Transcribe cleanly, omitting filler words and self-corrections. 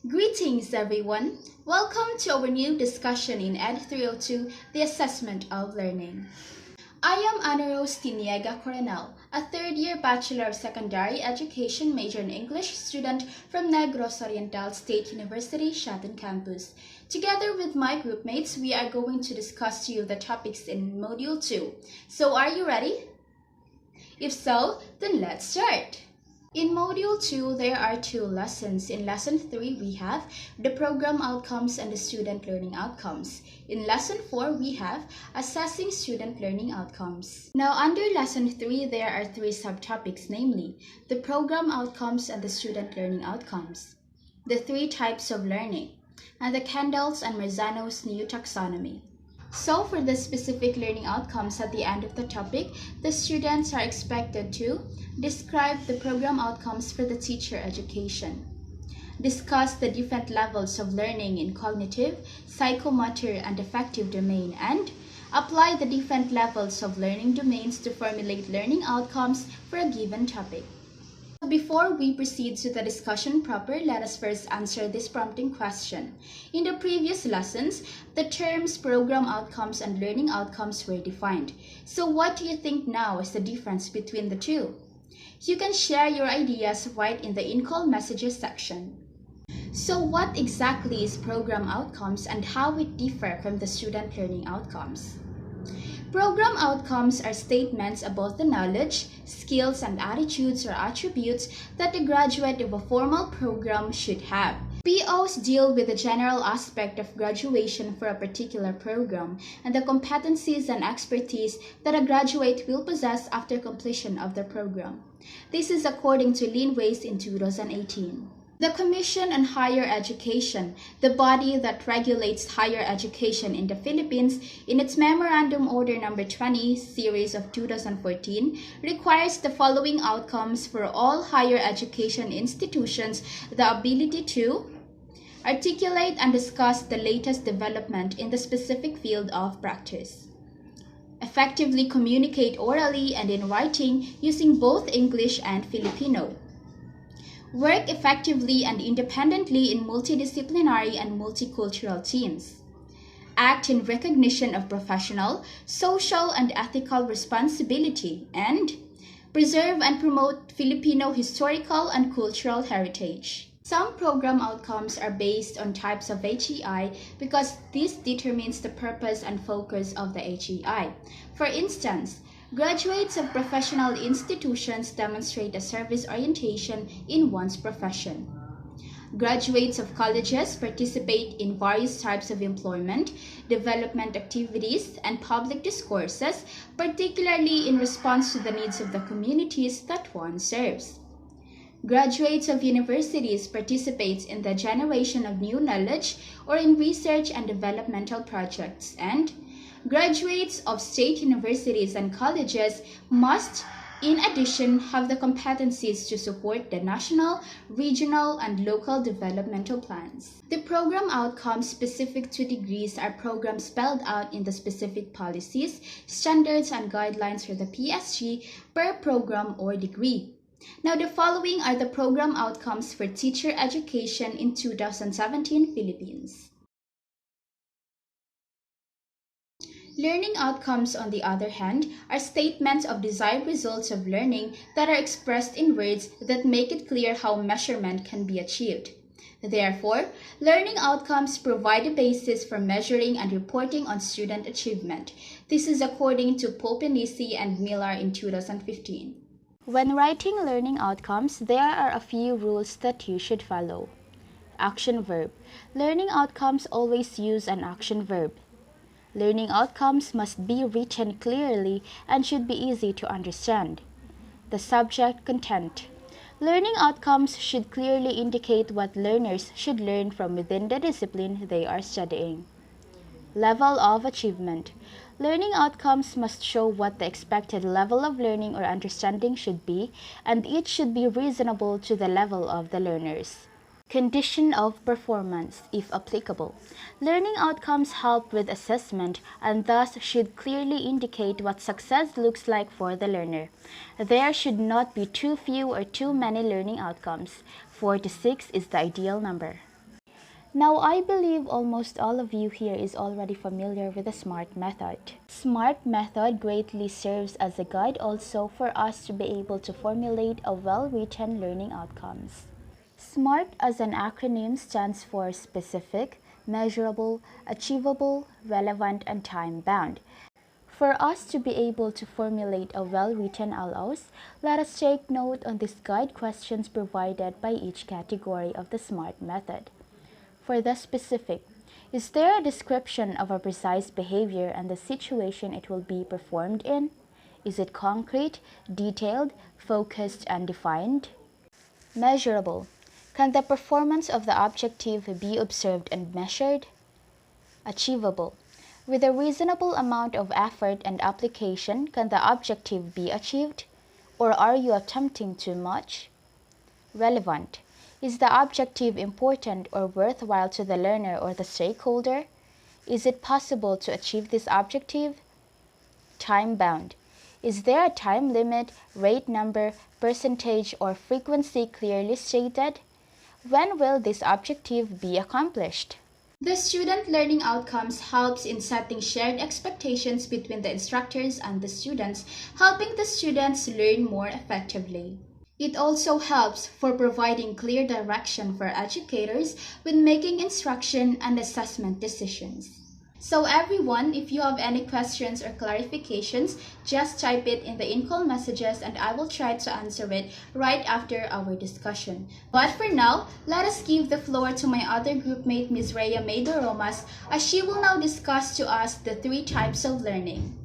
Greetings everyone! Welcome to our new discussion in ed302, the assessment of learning. I am Ana Rose D-Coronel, a third-year Bachelor of Secondary Education major in English student from Negros Oriental State University, Shatin Campus. Together with my group mates, we are going to discuss to you the topics in Module 2. So are you ready? If so, then let's start! In Module 2, there are 2 lessons. In Lesson 3, we have the program outcomes and the student learning outcomes. In Lesson 4, we have assessing student learning outcomes. Now, under Lesson 3, there are 3 subtopics, namely the program outcomes and the student learning outcomes, the 3 types of learning, and the Kendall's and Marzano's new taxonomy. So for the specific learning outcomes at the end of the topic, the students are expected to describe the program outcomes for the teacher education, discuss the different levels of learning in cognitive, psychomotor, and affective domain, and apply the different levels of learning domains to formulate learning outcomes for a given topic. Before we proceed to the discussion proper, let us first answer this prompting question. In the previous lessons, the terms program outcomes and learning outcomes were defined. So what do you think now is the difference between the two? You can share your ideas right in the in-call messages section. So what exactly is program outcomes and how it differs from the student learning outcomes? Program outcomes are statements about the knowledge, skills, and attitudes or attributes that the graduate of a formal program should have. POs deal with the general aspect of graduation for a particular program and the competencies and expertise that a graduate will possess after completion of the program. This is according to Lynn Weiss in 2018. The Commission on Higher Education, the body that regulates higher education in the Philippines, in its Memorandum Order No. 20, Series of 2014, requires the following outcomes for all higher education institutions: the ability to articulate and discuss the latest development in the specific field of practice, effectively communicate orally and in writing using both English and Filipino, work effectively and independently in multidisciplinary and multicultural teams, act in recognition of professional, social, and ethical responsibility, and preserve and promote Filipino historical and cultural heritage. Some program outcomes are based on types of HEI because this determines the purpose and focus of the HEI. For instance, graduates of professional institutions demonstrate a service orientation in one's profession. Graduates of colleges participate in various types of employment, development activities, and public discourses, particularly in response to the needs of the communities that one serves. Graduates of universities participate in the generation of new knowledge or in research and developmental projects, and graduates of state universities and colleges must, in addition, have the competencies to support the national, regional, and local developmental plans. The program outcomes specific to degrees are programs spelled out in the specific policies, standards, and guidelines for the PSG per program or degree. Now, the following are the program outcomes for teacher education in 2017 Philippines. Learning outcomes, on the other hand, are statements of desired results of learning that are expressed in words that make it clear how measurement can be achieved. Therefore, learning outcomes provide a basis for measuring and reporting on student achievement. This is according to Popenici and Miller in 2015. When writing learning outcomes, there are a few rules that you should follow. Action verb. Learning outcomes always use an action verb. Learning outcomes must be written clearly and should be easy to understand. The subject content. Learning outcomes should clearly indicate what learners should learn from within the discipline they are studying. Level of achievement. Learning outcomes must show what the expected level of learning or understanding should be, and it should be reasonable to the level of the learners. Condition of performance, if applicable. Learning outcomes help with assessment and thus should clearly indicate what success looks like for the learner. There should not be too few or too many learning outcomes. 4 to 6 is the ideal number. Now, I believe almost all of you here is already familiar with the SMART method. SMART method greatly serves as a guide also for us to be able to formulate a well-written learning outcomes. SMART as an acronym stands for specific, measurable, achievable, relevant, and time-bound. For us to be able to formulate a well-written LOs, let us take note on these guide questions provided by each category of the SMART method. For the specific, is there a description of a precise behavior and the situation it will be performed in? Is it concrete, detailed, focused, and defined? Measurable. Can the performance of the objective be observed and measured? Achievable. With a reasonable amount of effort and application, can the objective be achieved? Or are you attempting too much? Relevant. Is the objective important or worthwhile to the learner or the stakeholder? Is it possible to achieve this objective? Time-bound. Is there a time limit, rate number, percentage, or frequency clearly stated? When will this objective be accomplished? The student learning outcomes helps in setting shared expectations between the instructors and the students, helping the students learn more effectively. It also helps for providing clear direction for educators when making instruction and assessment decisions. So everyone, if you have any questions or clarifications, just type it in the in-call messages and I will try to answer it right after our discussion. But for now, let us give the floor to my other groupmate, Ms. Rhea Maydoromas, as she will now discuss to us the 3 types of learning.